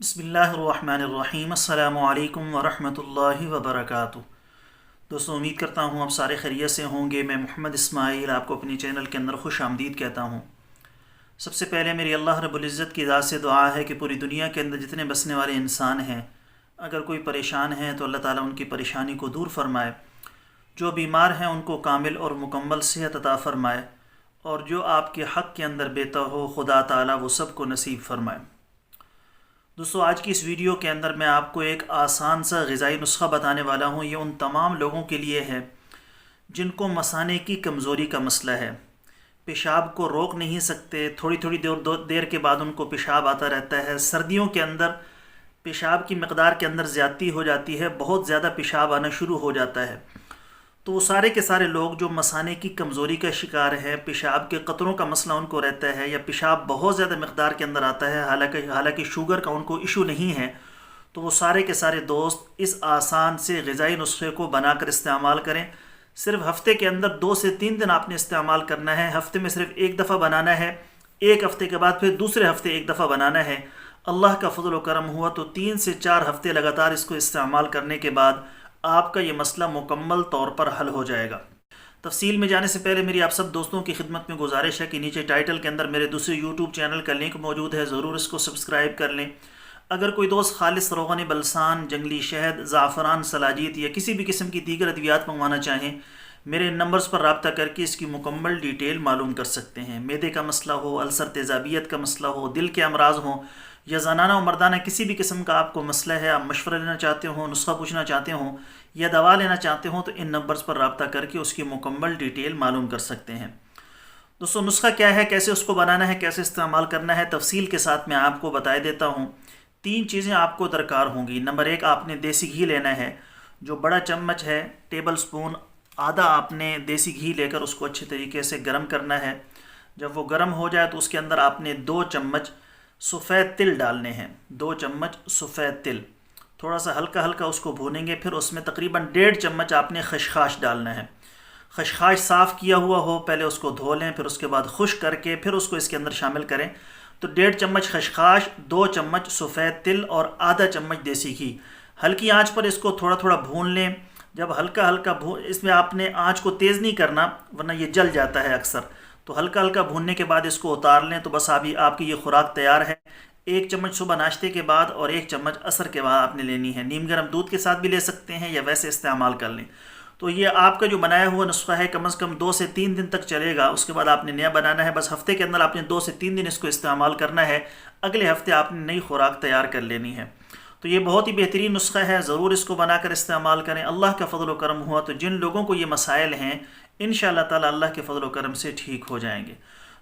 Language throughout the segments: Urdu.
بسم اللہ الرحمن الرحیم۔ السلام علیکم ورحمۃ اللہ وبرکاتہ۔ دوستوں، امید کرتا ہوں آپ سارے خیریت سے ہوں گے۔ میں محمد اسماعیل آپ کو اپنی چینل کے اندر خوش آمدید کہتا ہوں۔ سب سے پہلے میری اللہ رب العزت کی ذات سے دعا ہے کہ پوری دنیا کے اندر جتنے بسنے والے انسان ہیں، اگر کوئی پریشان ہیں تو اللہ تعالیٰ ان کی پریشانی کو دور فرمائے، جو بیمار ہیں ان کو کامل اور مکمل صحت عطا فرمائے، اور جو آپ کے حق کے اندر بیتا ہو خدا تعالیٰ وہ سب کو نصیب فرمائے۔ دوستو، آج کی اس ویڈیو کے اندر میں آپ کو ایک آسان سا غذائی نسخہ بتانے والا ہوں۔ یہ ان تمام لوگوں کے لیے ہے جن کو مثانے کی کمزوری کا مسئلہ ہے، پیشاب کو روک نہیں سکتے، تھوڑی تھوڑی دیر کے بعد ان کو پیشاب آتا رہتا ہے، سردیوں کے اندر پیشاب کی مقدار کے اندر زیادتی ہو جاتی ہے، بہت زیادہ پیشاب آنا شروع ہو جاتا ہے۔ تو وہ سارے کے سارے لوگ جو مثانے کی کمزوری کا شکار ہیں، پیشاب کے قطروں کا مسئلہ ان کو رہتا ہے، یا پیشاب بہت زیادہ مقدار کے اندر آتا ہے، حالانکہ شوگر کا ان کو ایشو نہیں ہے، تو وہ سارے کے سارے دوست اس آسان سے غذائی نسخے کو بنا کر استعمال کریں۔ صرف ہفتے کے اندر 2 سے 3 دن آپ نے استعمال کرنا ہے۔ ہفتے میں صرف ایک دفعہ بنانا ہے، ایک ہفتے کے بعد پھر دوسرے ہفتے ایک دفعہ بنانا ہے۔ اللہ کا فضل و کرم ہوا تو 3 سے 4 ہفتے لگاتار اس کو استعمال کرنے کے بعد آپ کا یہ مسئلہ مکمل طور پر حل ہو جائے گا۔ تفصیل میں جانے سے پہلے میری آپ سب دوستوں کی خدمت میں گزارش ہے کہ نیچے ٹائٹل کے اندر میرے دوسرے یوٹیوب چینل کا لنک موجود ہے، ضرور اس کو سبسکرائب کر لیں۔ اگر کوئی دوست خالص روغن بلسان، جنگلی شہد، زعفران، سلاجیت یا کسی بھی قسم کی دیگر ادویات منگوانا چاہیں، میرے نمبرز پر رابطہ کر کے اس کی مکمل ڈیٹیل معلوم کر سکتے ہیں۔ معدے کا مسئلہ ہو، السر تیزابیت کا مسئلہ ہو، دل کے امراض ہوں، یا زنانہ و مردانہ کسی بھی قسم کا آپ کو مسئلہ ہے، آپ مشورہ لینا چاہتے ہوں، نسخہ پوچھنا چاہتے ہوں یا دوا لینا چاہتے ہوں، تو ان نمبرز پر رابطہ کر کے اس کی مکمل ڈیٹیل معلوم کر سکتے ہیں۔ دوستو، نسخہ کیا ہے، کیسے اس کو بنانا ہے، کیسے استعمال کرنا ہے، تفصیل کے ساتھ میں آپ کو بتا دیتا ہوں۔ 3 چیزیں آپ کو درکار ہوں گی۔ نمبر 1، آپ نے دیسی گھی لینا ہے، جو بڑا چمچ ہے، ٹیبل سپون آدھا آپ نے دیسی گھی لے کر اس کو اچھے طریقے سے گرم کرنا ہے۔ جب وہ گرم ہو جائے تو اس کے اندر آپ نے 2 چمچ سفید تل ڈالنے ہیں، 2 چمچ سفید تل، تھوڑا سا ہلکا ہلکا اس کو بھونیں گے۔ پھر اس میں تقریباً 1.5 چمچ آپ نے خشخاش ڈالنا ہے۔ خشخاش صاف کیا ہوا ہو، پہلے اس کو دھو لیں، پھر اس کے بعد خشک کر کے پھر اس کو اس کے اندر شامل کریں۔ تو 1.5 چمچ خشخاش، 2 چمچ سفید تل اور آدھا چمچ دیسی گھی، ہلکی آنچ پر اس کو تھوڑا تھوڑا بھون لیں۔ جب ہلکا ہلکا اس میں آپ نے آنچ کو تیز نہیں کرنا ورنہ یہ جل جاتا ہے اکثر، تو ہلکا ہلکا بھوننے کے بعد اس کو اتار لیں۔ تو بس آپ کی یہ خوراک تیار ہے۔ 1 چمچ صبح ناشتے کے بعد اور 1 چمچ عصر کے بعد آپ نے لینی ہے۔ نیم گرم دودھ کے ساتھ بھی لے سکتے ہیں یا ویسے استعمال کر لیں۔ تو یہ آپ کا جو بنایا ہوا نسخہ ہے کم از کم 2 سے 3 دن تک چلے گا، اس کے بعد آپ نے نیا بنانا ہے۔ بس ہفتے کے اندر آپ نے 2 سے 3 دن اس کو استعمال کرنا ہے، اگلے ہفتے آپ نے نئی خوراک تیار کر لینی ہے۔ تو یہ بہت ہی بہترین نسخہ ہے، ضرور اس کو بنا کر استعمال کریں۔ اللہ کا فضل و کرم ہوا تو جن لوگوں کو یہ مسائل ہیں انشاءاللہ تعالی اللہ کے فضل و کرم سے ٹھیک ہو جائیں گے۔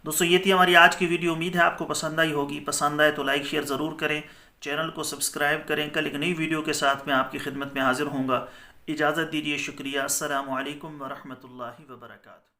دوستو، یہ تھی ہماری آج کی ویڈیو، امید ہے آپ کو پسند آئی ہوگی۔ پسند آئے تو لائک شیئر ضرور کریں، چینل کو سبسکرائب کریں۔ کل ایک نئی ویڈیو کے ساتھ میں آپ کی خدمت میں حاضر ہوں گا۔ اجازت دیجیے، شکریہ۔ السلام علیکم ورحمۃ اللہ وبرکاتہ۔